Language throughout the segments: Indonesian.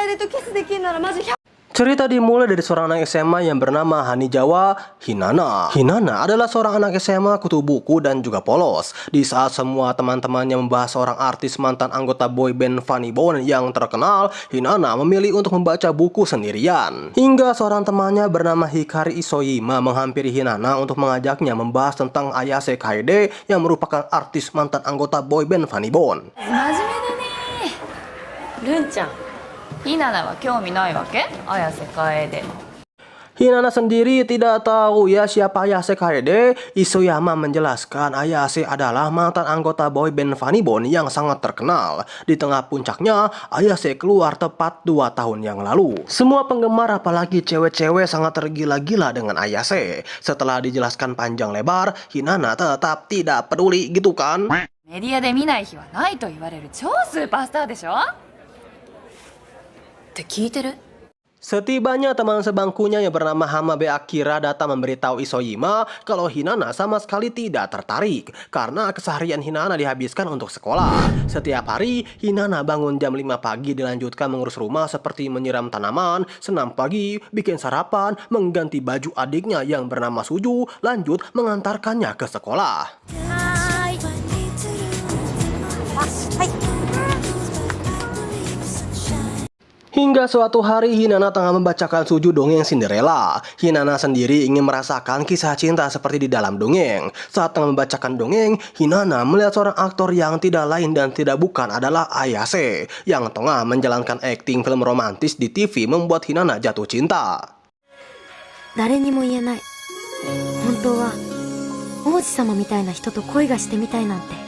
楓とキスできるならマジ100。 Cerita dimulai dari seorang anak SMA yang bernama Hanijawa Hinana. Hinana adalah seorang anak SMA kutu buku dan juga polos. Di saat semua teman-temannya membahas seorang artis mantan anggota boyband Funny Bone yang terkenal, Hinana memilih untuk membaca buku sendirian. Hingga seorang temannya bernama Hikari Isoyima menghampiri Hinana untuk mengajaknya membahas tentang Ayase Kaede yang merupakan artis mantan anggota boyband Funny Bone. 真面目だねるんちゃん。ひななは興味ないわけ？綾瀬楓。 Hinana sendiri tidak tahu ya siapa Ayase Kaede. Isoyama menjelaskan Ayase adalah mantan anggota boyband Funny Bone yang sangat terkenal. Di tengah puncaknya, Ayase keluar tepat 2 tahun yang lalu. Semua penggemar apalagi cewek-cewek sangat tergila-gila dengan Ayase. Setelah dijelaskan panjang lebar, Hinana tetap tidak peduli gitu kan. メディアで見ない日はないと言われる超スーパースターでしょって聞いてる？ Setibanya teman sebangkunya yang bernama Hamabe Akira datang memberitahu Isoyima kalau Hinana sama sekali tidak tertarik karena keseharian Hinana dihabiskan untuk sekolah. Setiap hari, Hinana bangun jam 5 pagi dilanjutkan mengurus rumah seperti menyiram tanaman, senam pagi, bikin sarapan, mengganti baju adiknya yang bernama Suju, lanjut mengantarkannya ke sekolah. Hingga suatu hari Hinana tengah membacakan Suju dongeng Cinderella. Hinana sendiri ingin merasakan kisah cinta seperti di dalam dongeng. Saat tengah membacakan dongeng, Hinana melihat seorang aktor yang tidak lain dan tidak bukan adalah Ayase yang tengah menjalankan akting film romantis di TV membuat Hinana jatuh cinta. 誰にも言えない。本当は王子様みたいな人と恋がしてみたいなんて。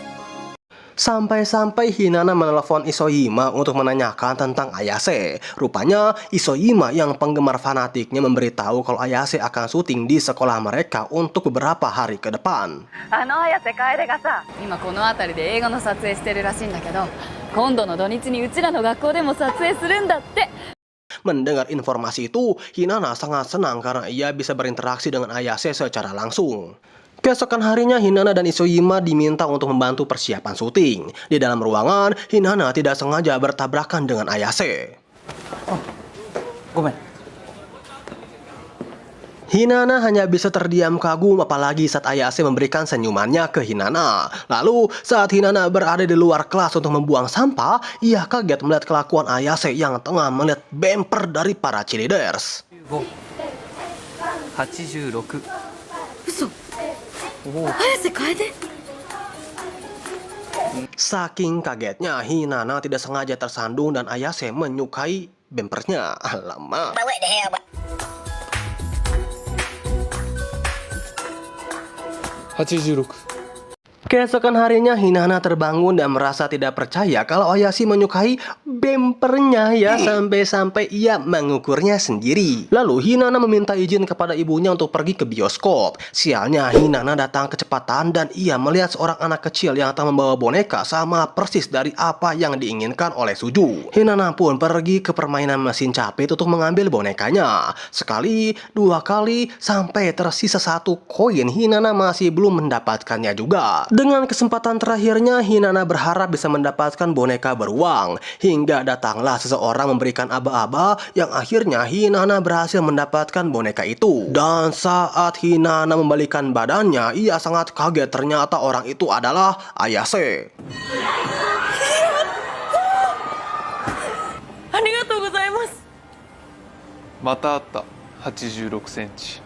Sampai-sampai Hinana menelepon Isoyima untuk menanyakan tentang Ayase. Rupanya Isoyima yang penggemar fanatiknya memberitahu kalau Ayase akan syuting di sekolah mereka untuk beberapa hari ke depan. 綾瀬楓がさ、今この辺りで映画の撮影してるらしいんだけど、今度の土日にうちらの学校でも撮影するんだって。 Mendengar informasi itu, Hinana sangat senang karena ia bisa berinteraksi dengan Ayase secara langsung. Keesokan harinya, Hinana dan Isoyima diminta untuk membantu persiapan syuting. Di dalam ruangan, Hinana tidak sengaja bertabrakan dengan Ayase. Oh, gomen. Hinana hanya bisa terdiam kagum apalagi saat Ayase memberikan senyumannya ke Hinana. Lalu saat Hinana berada di luar kelas untuk membuang sampah, ia kaget melihat kelakuan Ayase yang tengah melihat bemper dari para cheerleaders. 86。 嘘。綾瀬楓？ Saking kagetnya, Hinana tidak sengaja tersandung dan Ayase menyukai bempernya. Alamak. Keesokan harinya, Hinana terbangun dan merasa tidak percaya kalau Ayase menyukai bempernya ya, sampai-sampai ia mengukurnya sendiri. Lalu Hinana meminta izin kepada ibunya untuk pergi ke bioskop. Sialnya, Hinana datang kecepatan dan ia melihat seorang anak kecil yang tengah membawa boneka sama persis dari apa yang diinginkan oleh Suju. Hinana pun pergi ke permainan mesin capit untuk mengambil bonekanya. Sekali, 2 kali, sampai tersisa 1 koin, Hinana masih belum mendapatkannya juga. Dengan kesempatan terakhirnya, Hinana berharap bisa mendapatkan boneka beruang. Hingga datanglah seseorang memberikan aba-aba yang akhirnya Hinana berhasil mendapatkan boneka itu. Dan saat Hinana membalikan badannya, ia sangat kaget ternyata orang itu adalah Ayase. ありがとうございます。また会った。86センチ。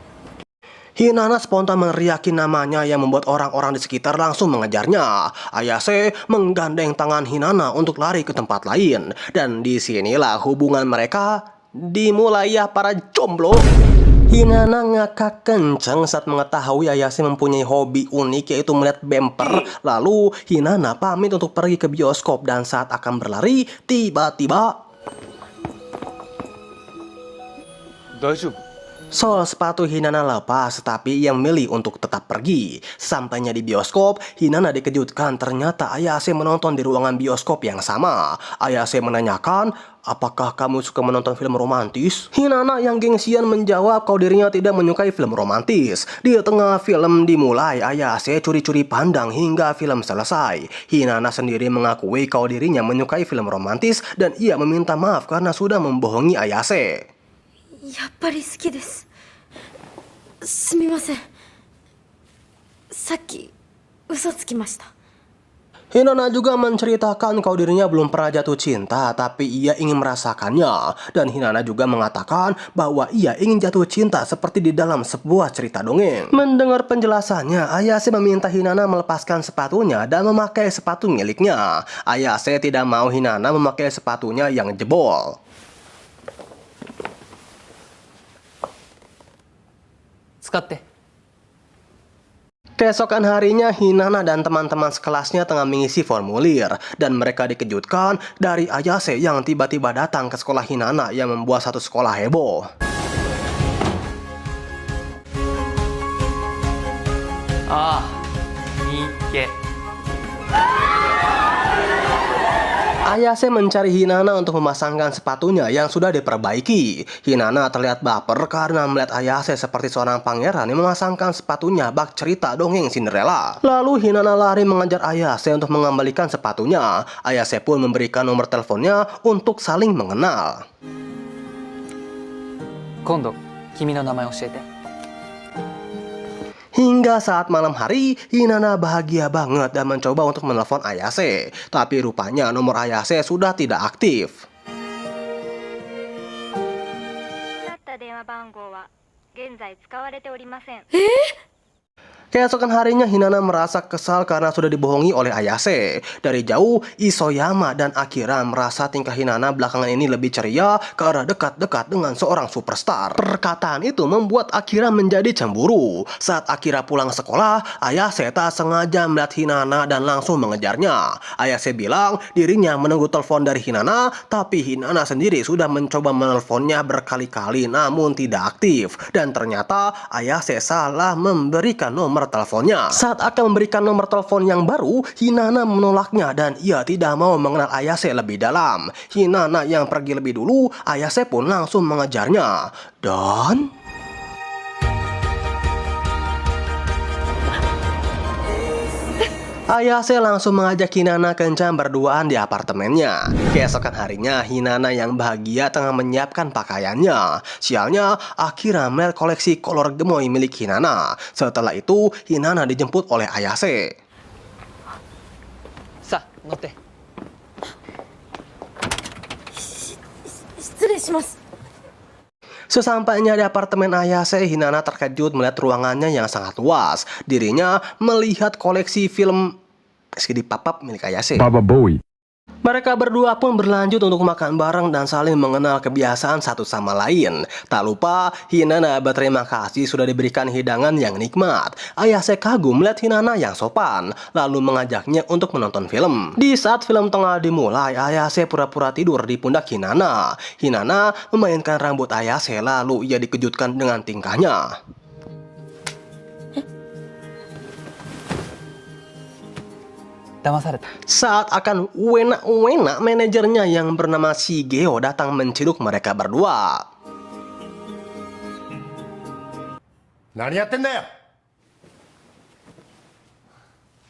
Hinana spontan meneriaki namanya yang membuat orang-orang di sekitar langsung mengejarnya. Ayase menggandeng tangan Hinana untuk lari ke tempat lain. Dan disinilah hubungan mereka dimulai ya para jomblo. Hinana ngakak kencang saat mengetahui Ayase mempunyai hobi unik yaitu melihat bemper. Lalu Hinana pamit untuk pergi ke bioskop dan saat akan berlari, tiba-tiba... 大丈夫？ Sol sepatu Hinana lepas, tapi ia memilih untuk tetap pergi. Sampainya di bioskop, Hinana dikejutkan ternyata Ayase menonton di ruangan bioskop yang sama. Ayase menanyakan, apakah kamu suka menonton film romantis? Hinana yang gengsian menjawab kalau dirinya tidak menyukai film romantis. Di tengah film dimulai, Ayase curi-curi pandang hingga film selesai. Hinana sendiri mengakui kalau dirinya menyukai film romantis dan ia meminta maaf karena sudah membohongi Ayase. やっぱり好きです。すみません。さっき嘘つきました。 Hinana juga menceritakan kalau dirinya belum pernah jatuh cinta, tapi ia ingin merasakannya. Dan Hinana juga mengatakan bahwa ia ingin jatuh cinta seperti di dalam sebuah cerita dongeng. Mendengar penjelasannya, Ayase meminta Hinana melepaskan sepatunya dan memakai sepatu miliknya. Ayase tidak mau Hinana memakai sepatunya yang jebol. 使って。 Keesokan harinya, Hinana dan teman-teman sekelasnya tengah mengisi formulir. Dan mereka dikejutkan dari Ayase yang tiba-tiba datang ke sekolah Hinana yang membuat satu sekolah heboh. Ah, Nike. Ayase mencari Hinana untuk memasangkan sepatunya yang sudah diperbaiki. Hinana terlihat baper karena melihat Ayase seperti seorang pangeran yang memasangkan sepatunya bak cerita dongeng Cinderella. Lalu Hinana lari mengejar Ayase untuk mengembalikan sepatunya. Ayase pun memberikan nomor teleponnya untuk saling mengenal. 今度、君の名前教えて。 Hingga saat malam hari, Hinana bahagia banget dan mencoba untuk menelpon Ayase. Tapi rupanya nomor Ayase sudah tidak aktif. Keesokan harinya, Hinana merasa kesal karena sudah dibohongi oleh Ayase. Dari jauh, Isoyama dan Akira merasa tingkah Hinana belakangan ini lebih ceria karena dekat-dekat dengan seorang superstar. Perkataan itu membuat Akira menjadi cemburu. Saat Akira pulang sekolah, Ayase tak sengaja melihat Hinana dan langsung mengejarnya. Ayase bilang dirinya menunggu telepon dari Hinana, tapi Hinana sendiri sudah mencoba menelponnya berkali-kali namun tidak aktif. Dan ternyata Ayase salah memberikan nomor teleponnya. Saat akan memberikan nomor telepon yang baru, Hinana menolaknya dan ia tidak mau mengenal Ayase lebih dalam. Hinana yang pergi lebih dulu, Ayase pun langsung mengejarnya. Dan Ayase langsung mengajak Hinana kencan berduaan di apartemennya. Keesokan harinya, Hinana yang bahagia tengah menyiapkan pakaiannya. Sialnya, Akira melihat koleksi kolor gemoy milik Hinana. Setelah itu, Hinana dijemput oleh Ayase. さあ、乗って。失礼します。 Sesampainya di apartemen Ayase, Hinana terkejut melihat ruangannya yang sangat luas. Dirinya melihat koleksi film Skidi Papap milik Ayase. Baba Bowie. Mereka berdua pun berlanjut untuk makan bareng dan saling mengenal kebiasaan satu sama lain. Tak lupa, Hinana berterima kasih sudah diberikan hidangan yang nikmat. Ayase kagum melihat Hinana yang sopan, lalu mengajaknya untuk menonton film. Di saat film tengah dimulai, Ayase pura-pura tidur di pundak Hinana. Hinana memainkan rambut Ayase, lalu ia dikejutkan dengan tingkahnya. Saat akan wena-wena, manajernya yang bernama Shigeo datang menciduk mereka berdua. Nani yatten da yo?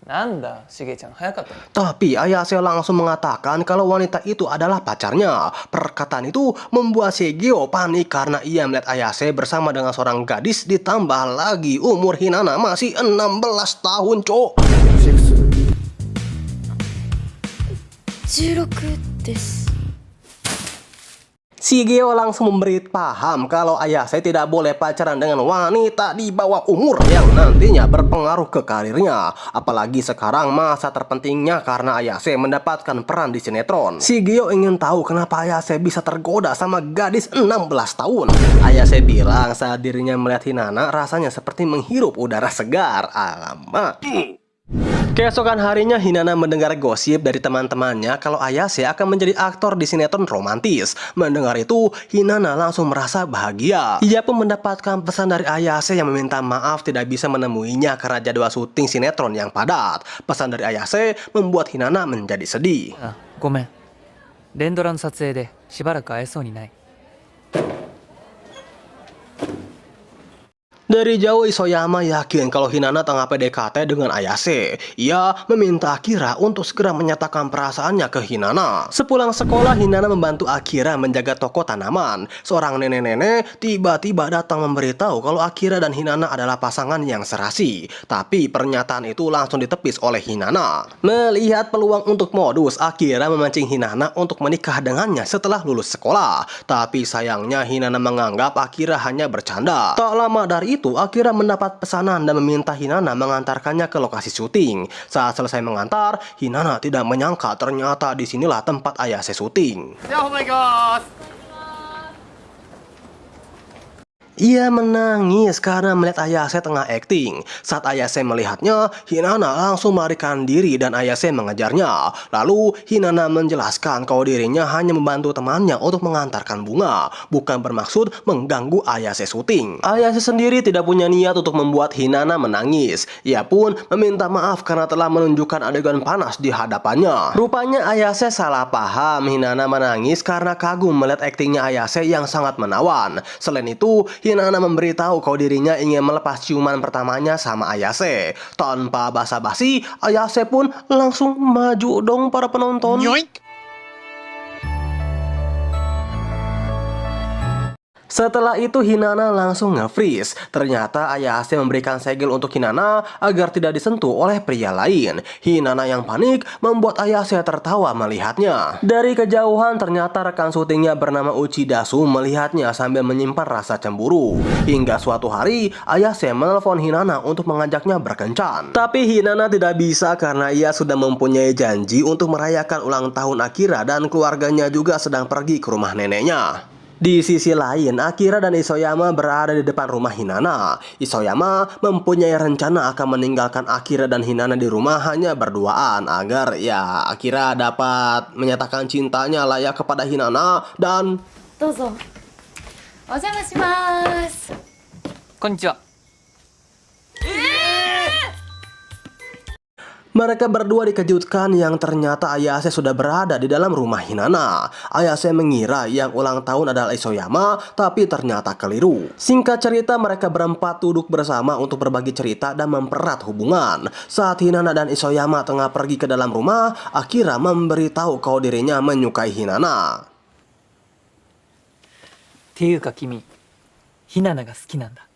Nanda, Shige-chan, 早かったね。 Tapi Ayase langsung mengatakan kalau wanita itu adalah pacarnya. Perkataan itu membuat Shigeo panik karena ia melihat Ayase bersama dengan seorang gadis, ditambah lagi umur Hinana masih 16 tahun, cok. 16です。 Shigeo langsung memberi paham kalau Ayase tidak boleh pacaran dengan wanita di bawah umur yang nantinya berpengaruh ke karirnya. Apalagi sekarang masa terpentingnya karena Ayase mendapatkan peran di sinetron. Shigeo ingin tahu kenapa Ayase bisa tergoda sama gadis 16 tahun. Ayase bilang saat dirinya melihat Hinana rasanya seperti menghirup udara segar. Alamak. Keesokan harinya Hinata mendengar gosip dari teman-temannya kalau Ayase akan menjadi aktor di sinetron romantis. Mendengar itu, Hinata langsung merasa bahagia. Ia pun mendapatkan pesan dari Ayase yang meminta maaf tidak bisa menemuinya karena jadwal syuting sinetron yang padat. Pesan dari Ayase membuat Hinata menjadi sedih. あ、ごめん。連ドラの撮影でしばらく会えそうにない。 Dari jauh Isoyama yakin kalau Hinata tengah PDKT dengan Ayase. Ia meminta Akira untuk segera menyatakan perasaannya ke Hinata. Sepulang sekolah, Hinata membantu Akira menjaga toko tanaman. Seorang nenek-nenek tiba-tiba datang memberitahu kalau Akira dan Hinata adalah pasangan yang serasi. Tapi pernyataan itu langsung ditepis oleh Hinata. Melihat peluang untuk modus, Akira memancing Hinata untuk menikah dengannya setelah lulus sekolah. Tapi sayangnya Hinata menganggap Akira hanya bercanda. Tak lama dari itu, Akira mendapat pesanan dan meminta Hinata mengantarkannya ke lokasi syuting. Saat selesai mengantar, Hinata tidak menyangka ternyata disinilah tempat Ayase syuting. Ia menangis karena melihat Ayase tengah akting. Saat Ayase melihatnya, Hinata langsung melarikan diri dan Ayase mengejarnya. Lalu Hinata menjelaskan kalau dirinya hanya membantu temannya untuk mengantarkan bunga, bukan bermaksud mengganggu Ayase syuting. Ayase sendiri tidak punya niat untuk membuat Hinata menangis. Ia pun meminta maaf karena telah menunjukkan adegan panas di hadapannya. Rupanya Ayase salah paham. Hinata menangis karena kagum melihat aktingnya Ayase yang sangat menawan. Selain itu, Hinata memberitahu kalau dirinya ingin melepas ciuman pertamanya sama Ayase. Tanpa basa-basi, Ayase pun langsung maju dong para penonton. Setelah itu Hinata langsung nge-freeze. Ternyata Ayase memberikan segel untuk Hinata agar tidak disentuh oleh pria lain. Hinata yang panik membuat Ayase tertawa melihatnya. Dari kejauhan ternyata rekan syutingnya bernama Uchidasu melihatnya sambil menyimpan rasa cemburu. Hingga suatu hari Ayase menelpon Hinata untuk mengajaknya berkencan. Tapi Hinata tidak bisa karena ia sudah mempunyai janji untuk merayakan ulang tahun Akira dan keluarganya juga sedang pergi ke rumah neneknya. Di sisi lain, Akira dan Isoyama berada di depan rumah Hinata. Isoyama mempunyai rencana akan meninggalkan Akira dan Hinata di rumah hanya berduaan agar ya Akira dapat menyatakan cintanya layak kepada Hinata dan どうぞお邪魔します。こんにちは。 mereka berdua dikejutkan yang ternyata Ayase sudah berada di dalam rumah Hinata. Ayase mengira yang ulang tahun adalah Isoyama, tapi ternyata keliru. Singkat cerita, mereka berempat duduk bersama untuk berbagi cerita dan mempererat hubungan. Saat Hinata dan Isoyama tengah pergi ke dalam rumah, Akira memberitahu kalau dirinya menyukai Hinata. っていうか君、ひななが好きなんだ。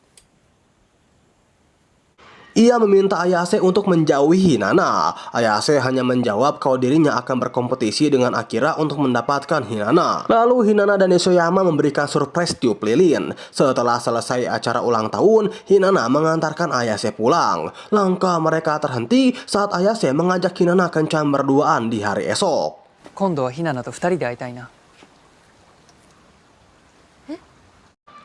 Ia meminta Ayase untuk menjauhi Hinata. Ayase hanya menjawab kalau dirinya akan berkompetisi dengan Akira untuk mendapatkan Hinata. Lalu Hinata dan Isoyama memberikan surprise tiup lilin. Setelah selesai acara ulang tahun, Hinata mengantarkan Ayase pulang. Langkah mereka terhenti saat Ayase mengajak Hinata kencan berduaan di hari esok. 今度はひななと二人で会いたいな。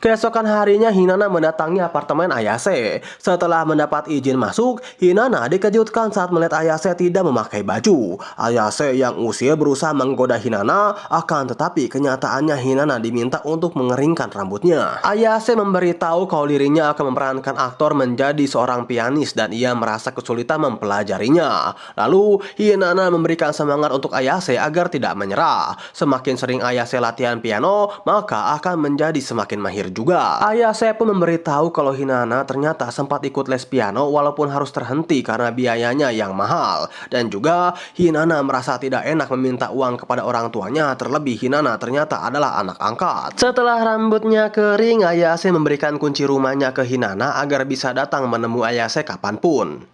Keesokan harinya Hinata mendatangi apartemen Ayase. Setelah mendapat izin masuk, Hinata dikejutkan saat melihat Ayase tidak memakai baju. Ayase yang usil berusaha menggoda Hinata, akan tetapi kenyataannya Hinata diminta untuk mengeringkan rambutnya. Ayase memberitahu kalau dirinya akan memerankan aktor menjadi seorang pianis dan ia merasa kesulitan mempelajarinya. Lalu Hinata memberikan semangat untuk Ayase agar tidak menyerah. Semakin sering Ayase latihan piano, maka akan menjadi semakin mahir juga. Ayase pun memberitahu kalau Hinata ternyata sempat ikut les piano walaupun harus terhenti karena biayanya yang mahal. Dan juga Hinata merasa tidak enak meminta uang kepada orang tuanya, terlebih Hinata ternyata adalah anak angkat. Setelah rambutnya kering, Ayase memberikan kunci rumahnya ke Hinata agar bisa datang menemui Ayase kapanpun.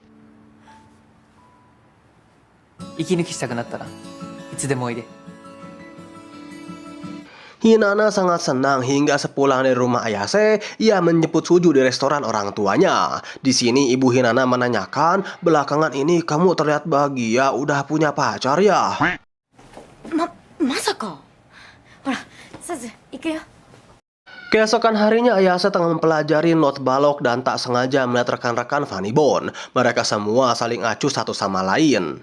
息抜きしたくなったらいつでもおいで。 Hinata sangat senang hingga sepulang dari rumah Ayase, ia menjemput Suju di restoran orang tuanya. Di sini ibu Hinata menanyakan, belakangan ini kamu terlihat bahagia, udah punya pacar ya? まさか。ほら、サズ行くよ。Keesokan harinya Ayase tengah mempelajari not balok dan tak sengaja melihat rekan-rekan Funny Bone. Mereka semua saling acuh satu sama lain.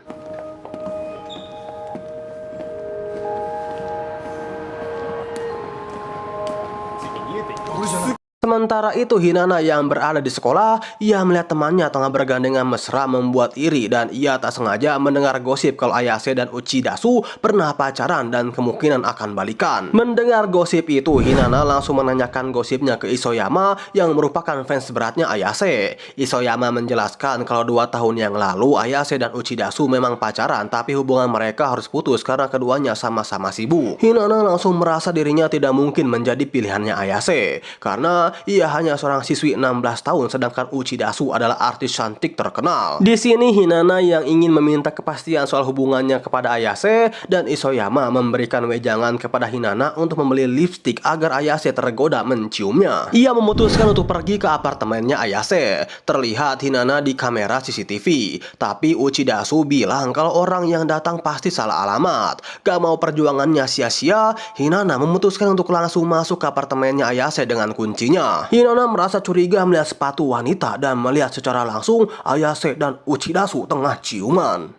Sementara itu Hinata yang berada di sekolah, ia melihat temannya tengah bergandengan mesra membuat iri dan ia tak sengaja mendengar gosip kalau Ayase dan Uchidasu pernah pacaran dan kemungkinan akan balikan. Mendengar gosip itu, Hinata langsung menanyakan gosipnya ke Isoyama yang merupakan fans beratnya Ayase. Isoyama menjelaskan kalau 2 tahun yang lalu Ayase dan Uchidasu memang pacaran tapi hubungan mereka harus putus karena keduanya sama-sama sibuk. Hinata langsung merasa dirinya tidak mungkin menjadi pilihannya Ayase karena ia hanya seorang siswi 16 tahun sedangkan Uchidasu adalah artis cantik terkenal. Di sini Hinata yang ingin meminta kepastian soal hubungannya kepada Ayase dan Isoyama memberikan wejangan kepada Hinata untuk membeli lipstik agar Ayase tergoda menciumnya. Ia memutuskan untuk pergi ke apartemennya Ayase. Terlihat Hinata di kamera CCTV, tapi Uchidasu bilang kalau orang yang datang pasti salah alamat. Gak mau perjuangannya sia-sia, Hinata memutuskan untuk langsung masuk ke apartemennya Ayase dengan kuncinya. Hinata merasa curiga melihat sepatu wanita dan melihat secara langsung Ayase dan Uchidasu tengah ciuman.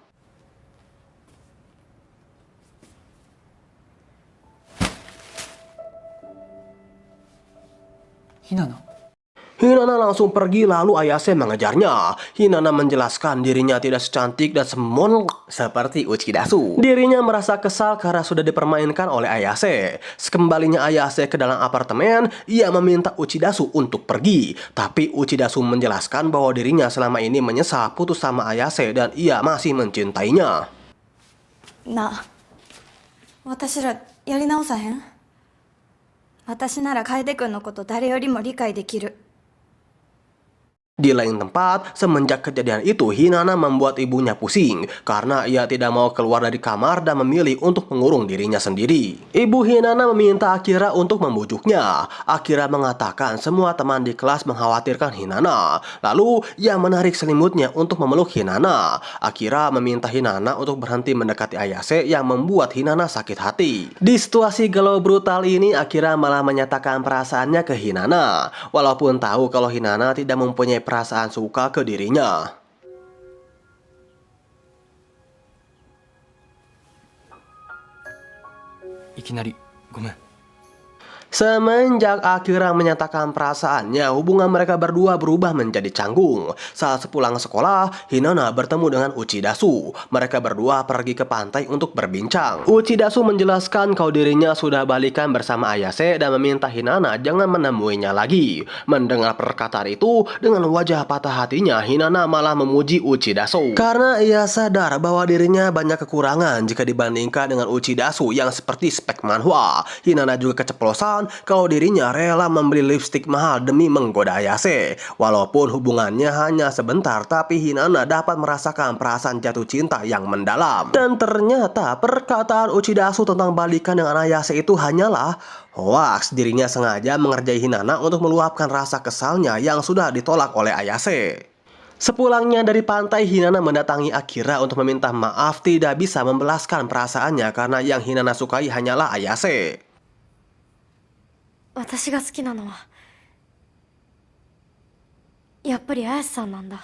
Hinata. Hinata langsung pergi lalu Ayase mengejarnya. Hinata menjelaskan dirinya tidak secantik dan semon seperti Uchidasu. Dirinya merasa kesal karena sudah dipermainkan oleh Ayase. Sekembalinya Ayase ke dalam apartemen, ia meminta Uchidasu untuk pergi. Tapi Uchidasu menjelaskan bahwa dirinya selama ini menyesal putus sama Ayase dan ia masih mencintainya. Nah, 私らやり直さへん？私なら楓君のこと誰よりも理解できる。 Di lain tempat, semenjak kejadian itu, Hinata membuat ibunya pusing karena ia tidak mau keluar dari kamar dan memilih untuk mengurung dirinya sendiri. Ibu Hinata meminta Akira untuk membujuknya. Akira mengatakan semua teman di kelas mengkhawatirkan Hinata. Lalu, ia menarik selimutnya untuk memeluk Hinata. Akira meminta Hinata untuk berhenti mendekati Ayase yang membuat Hinata sakit hati. Di situasi galau brutal ini, Akira malah menyatakan perasaannya ke Hinata. Walaupun tahu kalau Hinata tidak mempunyai perasaan suka ke dirinya. Ikinari, gomen. Semenjak Akira menyatakan perasaannya, hubungan mereka berdua berubah menjadi canggung. Saat sepulang sekolah, Hinata bertemu dengan Uchidasu. Mereka berdua pergi ke pantai untuk berbincang. Uchidasu menjelaskan kalau dirinya sudah balikan bersama Ayase dan meminta Hinata jangan menemuinya lagi. Mendengar perkataan itu, dengan wajah patah hatinya, Hinata malah memuji Uchidasu. Karena ia sadar bahwa dirinya banyak kekurangan jika dibandingkan dengan Uchidasu yang seperti spek manhwa. Hinata juga keceplosan kalau dirinya rela membeli lipstik mahal demi menggoda Ayase. Walaupun hubungannya hanya sebentar, tapi Hinata dapat merasakan perasaan jatuh cinta yang mendalam. Dan ternyata perkataan Uchidasu tentang balikan dengan Ayase itu hanyalah hoaks. Dirinya sengaja mengerjai Hinata untuk meluapkan rasa kesalnya yang sudah ditolak oleh Ayase. Sepulangnya dari pantai, Hinata mendatangi Akira untuk meminta maaf tidak bisa membalaskan perasaannya karena yang Hinata sukai hanyalah Ayase. 私が好きなのはやっぱり綾瀬さんなんだ。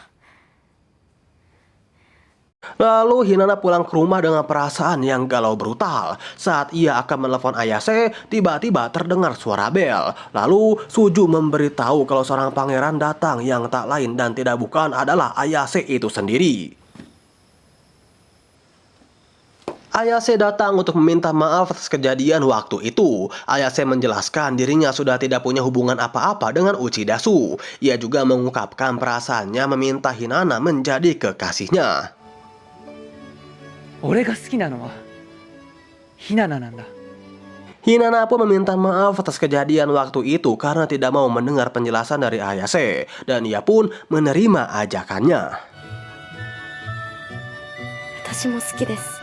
Lalu Hinata pulang ke rumah dengan perasaan yang galau brutal. Saat ia akan menelepon Ayase, tiba-tiba terdengar suara bel. Lalu Suju memberitahu kalau seorang pangeran datang yang tak lain dan tidak bukan adalah Ayase itu sendiri. Ayase datang untuk meminta maaf atas kejadian waktu itu. Ayase menjelaskan dirinya sudah tidak punya hubungan apa-apa dengan Uchidasu. Ia juga mengungkapkan perasaannya meminta Hinata menjadi kekasihnya. 俺が好きなのはHinataなんだ。 Hinata pun meminta maaf atas kejadian waktu itu karena tidak mau mendengar penjelasan dari Ayase. Dan ia pun menerima ajakannya. 私も好きです。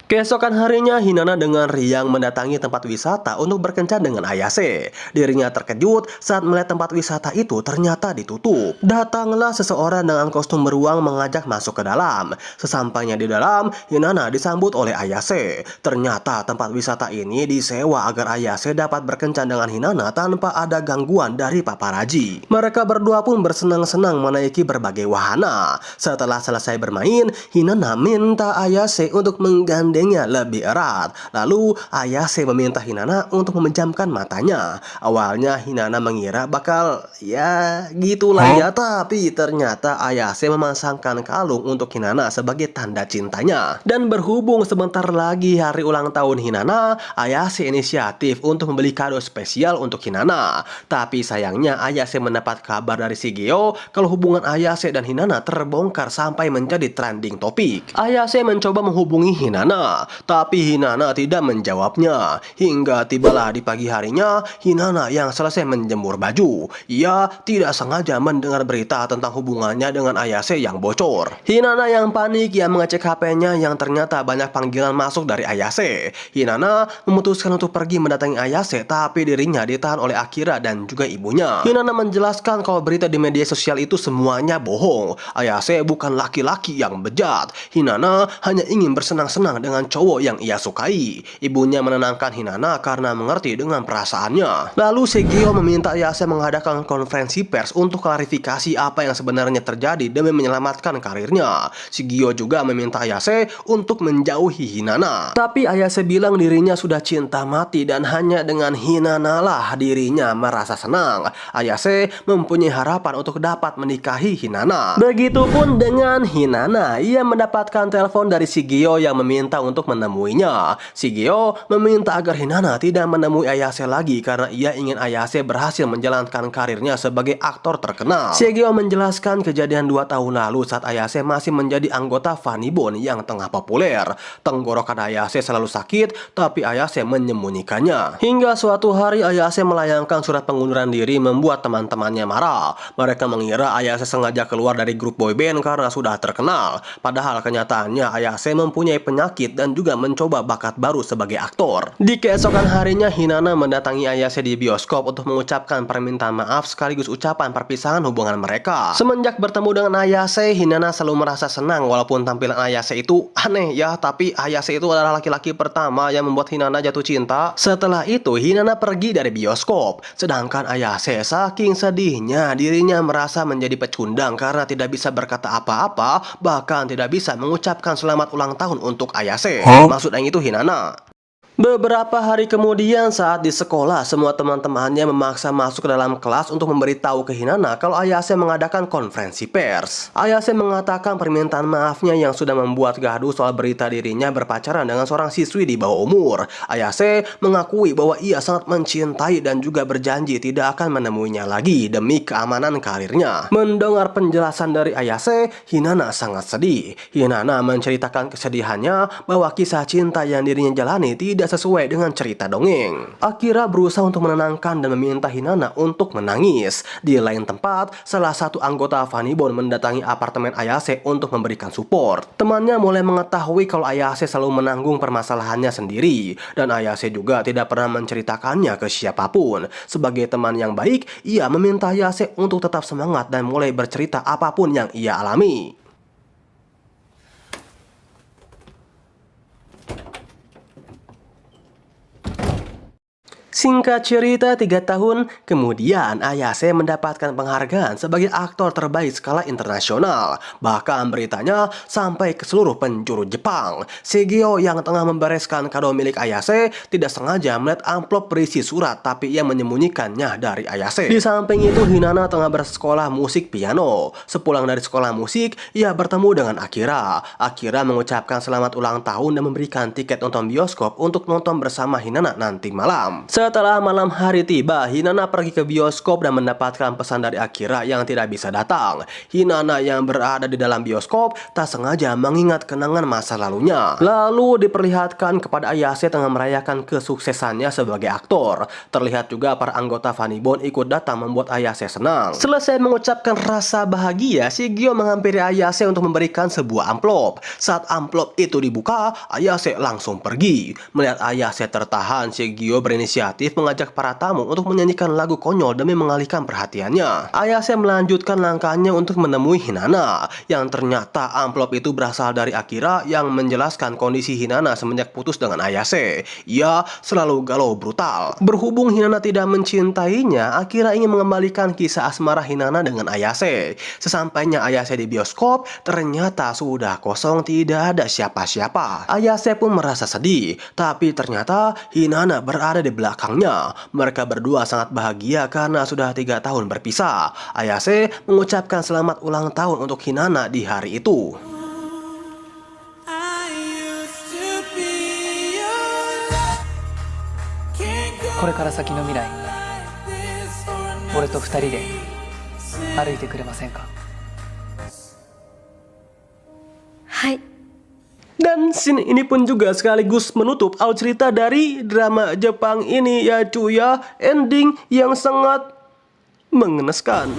Keesokan harinya, Hinata dengan riang mendatangi tempat wisata untuk berkencan dengan Ayase. Dirinya terkejut saat melihat tempat wisata itu ternyata ditutup. Datanglah seseorang dengan kostum beruang mengajak masuk ke dalam. Sesampainya di dalam, Hinata disambut oleh Ayase. Ternyata tempat wisata ini disewa agar Ayase dapat berkencan dengan Hinata tanpa ada gangguan dari paparazi. Mereka berdua pun bersenang-senang menaiki berbagai wahana. Setelah selesai bermain, Hinata minta Ayase untuk menggandeng lebih erat. Lalu Ayase meminta Hinata untuk memejamkan matanya. Awalnya Hinata mengira bakal ya gitulah ya, tapi ternyata Ayase memasangkan kalung untuk Hinata sebagai tanda cintanya. Dan berhubung sebentar lagi hari ulang tahun Hinata, Ayase inisiatif untuk membeli kado spesial untuk Hinata. Tapi sayangnya Ayase mendapat kabar dari Shigeo kalau hubungan Ayase dan Hinata terbongkar sampai menjadi trending topik. Ayase mencoba menghubungi Hinata, tapi Hinata tidak menjawabnya. Hingga tibalah di pagi harinya, Hinata yang selesai menjemur baju. Ia tidak sengaja mendengar berita tentang hubungannya dengan Ayase yang bocor. Hinata yang panik, ia mengecek HP-nya yang ternyata banyak panggilan masuk dari Ayase. Hinata memutuskan untuk pergi mendatangi Ayase, tapi dirinya ditahan oleh Akira dan juga ibunya. Hinata menjelaskan kalau berita di media sosial itu semuanya bohong. Ayase bukan laki-laki yang bejat. Hinata hanya ingin bersenang-senang dengan cowok yang ia sukai. Ibunya menenangkan Hinata karena mengerti dengan perasaannya. Lalu Shigeo meminta Ayase mengadakan konferensi pers untuk klarifikasi apa yang sebenarnya terjadi demi menyelamatkan karirnya. Shigeo juga meminta Ayase untuk menjauhi Hinata. Tapi Ayase bilang dirinya sudah cinta mati dan hanya dengan Hinata lah dirinya merasa senang. Ayase mempunyai harapan untuk dapat menikahi Hinata. Begitupun dengan Hinata, ia mendapatkan telepon dari Shigeo yang meminta untuk menemuinya. Shigeo meminta agar Hinata tidak menemui Ayase lagi karena ia ingin Ayase berhasil menjalankan karirnya sebagai aktor terkenal. Shigeo menjelaskan kejadian 2 tahun lalu saat Ayase masih menjadi anggota Funny Bone yang tengah populer. Tenggorokan Ayase selalu sakit, tapi Ayase menyembunyikannya. Hingga suatu hari Ayase melayangkan surat pengunduran diri membuat teman-temannya marah. Mereka mengira Ayase sengaja keluar dari grup boyband karena sudah terkenal. Padahal kenyataannya Ayase mempunyai penyakit dan juga mencoba bakat baru sebagai aktor. Di keesokan harinya, Hinata mendatangi Ayase di bioskop untuk mengucapkan permintaan maaf sekaligus ucapan perpisahan hubungan mereka. Semenjak bertemu dengan Ayase, Hinata selalu merasa senang walaupun tampilan Ayase itu aneh ya, tapi Ayase itu adalah laki-laki pertama yang membuat Hinata jatuh cinta. Setelah itu, Hinata pergi dari bioskop. Sedangkan Ayase saking sedihnya, dirinya merasa menjadi pecundang karena tidak bisa berkata apa-apa, bahkan tidak bisa mengucapkan selamat ulang tahun untuk Ayase. Maksud yang itu Hinata. Beberapa hari kemudian saat di sekolah, semua teman-temannya memaksa masuk ke dalam kelas untuk memberitahu ke Hinata kalau Ayase mengadakan konferensi pers. Ayase mengatakan permintaan maafnya yang sudah membuat gaduh soal berita dirinya berpacaran dengan seorang siswi di bawah umur. Ayase mengakui bahwa ia sangat mencintai dan juga berjanji tidak akan menemuinya lagi demi keamanan karirnya. Mendengar penjelasan dari Ayase, Hinata sangat sedih. Hinata menceritakan kesedihannya bahwa kisah cinta yang dirinya jalani tidak sesuai dengan cerita dongeng. Akira berusaha untuk menenangkan dan meminta Hinata untuk menangis. Di lain tempat, salah satu anggota Funny Bone mendatangi apartemen Ayase untuk memberikan support. Temannya mulai mengetahui kalau Ayase selalu menanggung permasalahannya sendiri, dan Ayase juga tidak pernah menceritakannya ke siapapun. Sebagai teman yang baik, ia meminta Ayase untuk tetap semangat dan mulai bercerita apapun yang ia alami. Singkat cerita, 3 tahun kemudian Ayase mendapatkan penghargaan sebagai aktor terbaik skala internasional. Bahkan beritanya sampai ke seluruh penjuru Jepang. Shigeo yang tengah membereskan kado milik Ayase tidak sengaja melihat amplop berisi surat, tapi ia menyembunyikannya dari Ayase. Di samping itu, Hinata tengah bersekolah musik piano. Sepulang dari sekolah musik, ia bertemu dengan Akira. Akira mengucapkan selamat ulang tahun dan memberikan tiket nonton bioskop untuk nonton bersama Hinata nanti malam. Setelah Setelah malam hari tiba, Hinata pergi ke bioskop dan mendapatkan pesan dari Akira yang tidak bisa datang. Hinata yang berada di dalam bioskop tak sengaja mengingat kenangan masa lalunya. Lalu diperlihatkan kepada Ayase tengah merayakan kesuksesannya sebagai aktor. Terlihat juga para anggota Funny Bone ikut datang membuat Ayase senang. Selesai mengucapkan rasa bahagia, Shigeo menghampiri Ayase untuk memberikan sebuah amplop. Saat amplop itu dibuka, Ayase langsung pergi. Melihat Ayase tertahan, Shigeo berinisiatif mengajak para tamu untuk menyanyikan lagu konyol demi mengalihkan perhatiannya. Ayase melanjutkan langkahnya untuk menemui Hinata, yang ternyata amplop itu berasal dari Akira yang menjelaskan kondisi Hinata semenjak putus dengan Ayase. Ia selalu galau brutal. Berhubung Hinata tidak mencintainya, Akira ingin mengembalikan kisah asmara Hinata dengan Ayase. Sesampainya Ayase di bioskop, ternyata sudah kosong, tidak ada siapa-siapa. Ayase pun merasa sedih, tapi ternyata Hinata berada di belakangnya. Mereka berdua sangat bahagia karena sudah 3 tahun berpisah. Ayase mengucapkan selamat ulang tahun untuk Hinata di hari itu. これから先の未来、俺と2人で歩いてくれませんか？はい。 Dan scene ini pun juga sekaligus menutup alur cerita dari drama Jepang ini ya cuy ya. Ending yang sangat mengenaskan.